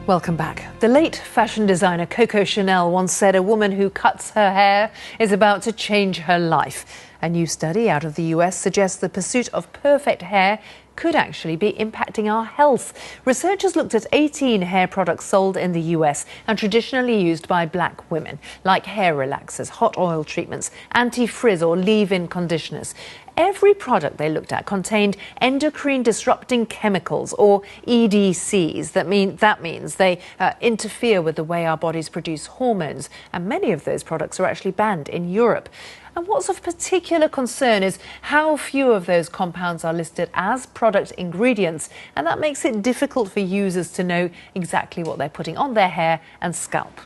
Welcome back. The late fashion designer Coco Chanel once said a woman who cuts her hair is about to change her life. A new study out of the US suggests the pursuit of perfect hair could actually be impacting our health. Researchers looked at 18 hair products sold in the US and traditionally used by black women, like hair relaxers, hot oil treatments, anti-frizz or leave-in conditioners. Every product they looked at contained endocrine disrupting chemicals, or EDCs. That means they interfere with the way our bodies produce hormones, and many of those products are actually banned in Europe. And what's of particular concern is how few of those compounds are listed as product ingredients, and that makes it difficult for users to know exactly what they're putting on their hair and scalp.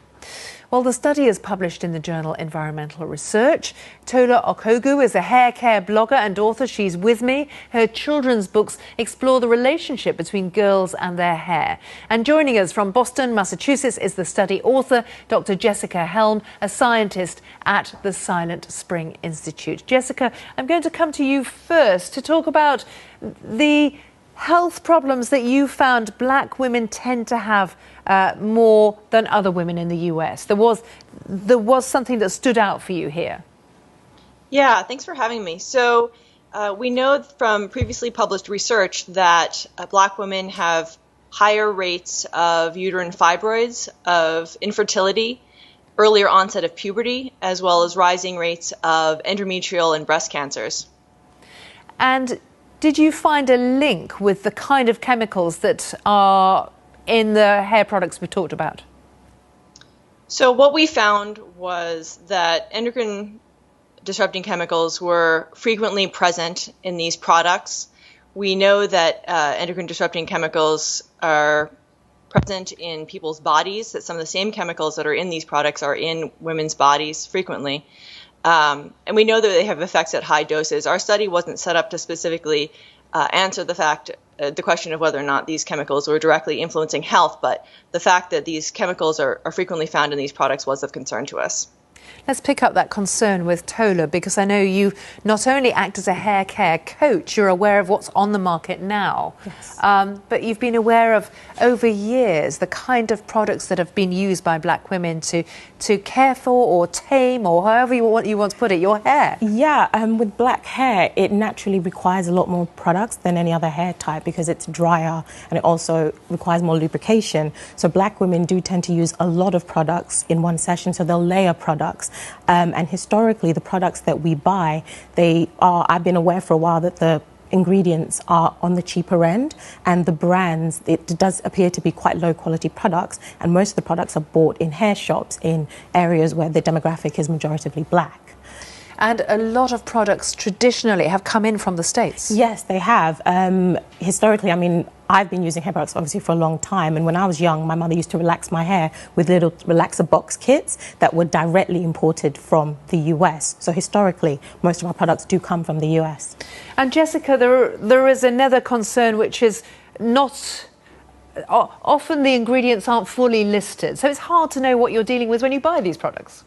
Well, the study is published in the journal Environmental Research. Tola Okogu is a hair care blogger and author. She's with me. Her children's books explore the relationship between girls and their hair. And joining us from Boston, Massachusetts, is the study author, Dr. Jessica Helm, a scientist at the Silent Spring Institute. Jessica, I'm going to come to you first to talk about the health problems that you found black women tend to have more than other women in the US. There was something that stood out for you here. Yeah, thanks for having me. So we know from previously published research that black women have higher rates of uterine fibroids, of infertility, earlier onset of puberty, as well as rising rates of endometrial and breast cancers. And did you find a link with the kind of chemicals that are in the hair products we talked about? So what we found was that endocrine disrupting chemicals were frequently present in these products. We know that endocrine disrupting chemicals are present in people's bodies, that some of the same chemicals that are in these products are in women's bodies frequently. And we know that they have effects at high doses. Our study wasn't set up to specifically answer the question of whether or not these chemicals were directly influencing health, but the fact that these chemicals are frequently found in these products was of concern to us. Let's pick up that concern with Tola, because I know you not only act as a hair care coach, you're aware of what's on the market now. Yes. But you've been aware of, over years, the kind of products that have been used by black women to care for or tame, or however you want to put it, your hair. Yeah, with black hair, it naturally requires a lot more products than any other hair type because it's drier and it also requires more lubrication. So black women do tend to use a lot of products in one session, so they'll layer products. And historically, the products that we buy, I've been aware for a while that the ingredients are on the cheaper end, and the brands, it does appear to be quite low quality products, and most of the products are bought in hair shops in areas where the demographic is majoritively black. And a lot of products traditionally have come in from the States. Yes, they have. Historically, I mean, I've been using hair products obviously for a long time, and when I was young, my mother used to relax my hair with little relaxer box kits that were directly imported from the US. So historically, most of our products do come from the US. And Jessica, there is another concern, which is often the ingredients aren't fully listed, so it's hard to know what you're dealing with when you buy these products.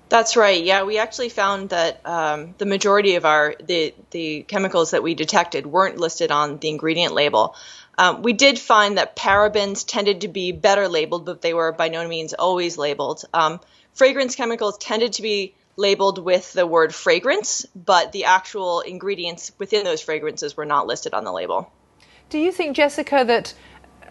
That's right. Yeah, we actually found that the majority of the chemicals that we detected weren't listed on the ingredient label. We did find that parabens tended to be better labeled, but they were by no means always labeled. Fragrance chemicals tended to be labeled with the word fragrance, but the actual ingredients within those fragrances were not listed on the label. Do you think, Jessica, that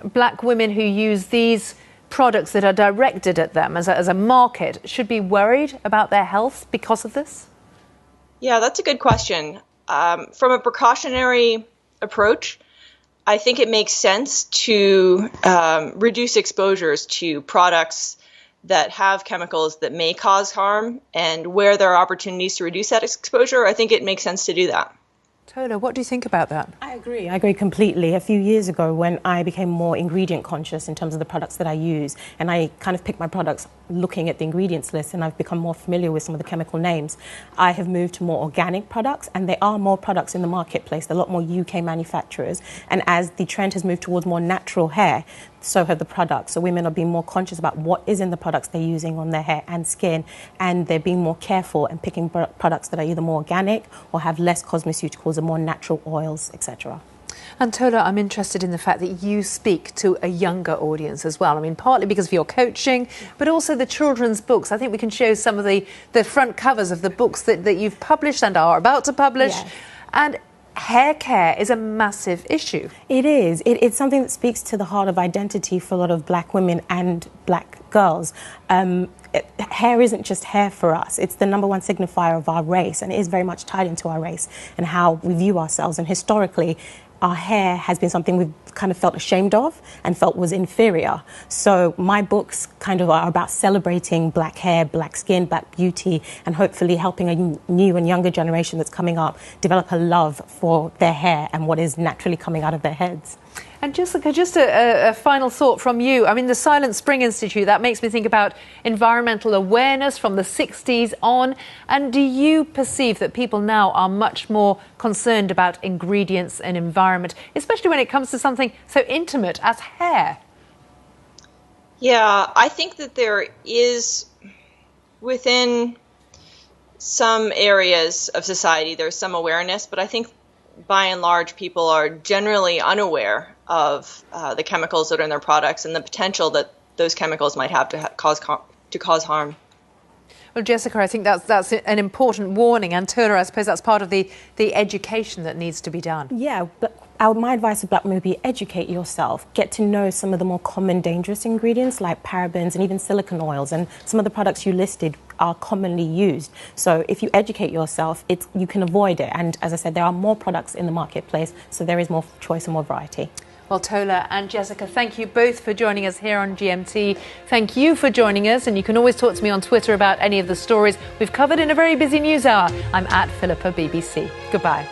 black women who use these products that are directed at them as a market should be worried about their health because of this? Yeah, that's a good question. From a precautionary approach, I think it makes sense to reduce exposures to products that have chemicals that may cause harm, and where there are opportunities to reduce that exposure, I think it makes sense to do that. Tola, what do you think about that? I agree completely. A few years ago, when I became more ingredient conscious in terms of the products that I use, and I kind of picked my products looking at the ingredients list, and I've become more familiar with some of the chemical names, I have moved to more organic products, and there are more products in the marketplace, a lot more UK manufacturers, and as the trend has moved towards more natural hair, so have the products. So women are being more conscious about what is in the products they're using on their hair and skin, and they're being more careful and picking products that are either more organic or have less cosmeceuticals and more natural oils, etc. And Tola, I'm interested in the fact that you speak to a younger audience as well. I mean, partly because of your coaching, but also the children's books. I think we can show some of the front covers of the books that you've published and are about to publish. Yes. And hair care is a massive issue. It is. It's something that speaks to the heart of identity for a lot of black women and black girls. Hair isn't just hair for us. It's the number one signifier of our race, and it is very much tied into our race and how we view ourselves. And historically, our hair has been something we've kind of felt ashamed of and felt was inferior. So my books kind of are about celebrating black hair, black skin, black beauty, and hopefully helping a new and younger generation that's coming up develop a love for their hair and what is naturally coming out of their heads. And Jessica, just a final thought from you. I mean, the Silent Spring Institute, that makes me think about environmental awareness from the 60s on. And do you perceive that people now are much more concerned about ingredients and environment, especially when it comes to something so intimate as hair? Yeah, I think that there is, within some areas of society, there's some awareness, but I think by and large, people are generally unaware of the chemicals that are in their products and the potential that those chemicals might have to cause harm. Well, Jessica, I think that's an important warning. And Turner, I suppose that's part of the education that needs to be done. Yeah, but my advice to black women would be educate yourself. Get to know some of the more common dangerous ingredients like parabens and even silicone oils, and some of the products you listed are commonly used. So if you educate yourself, you can avoid it. And as I said, there are more products in the marketplace, so there is more choice and more variety. Well, Tola and Jessica, thank you both for joining us here on GMT. Thank you for joining us, and you can always talk to me on Twitter about any of the stories we've covered in a very busy news hour. I'm at Philippa BBC. Goodbye.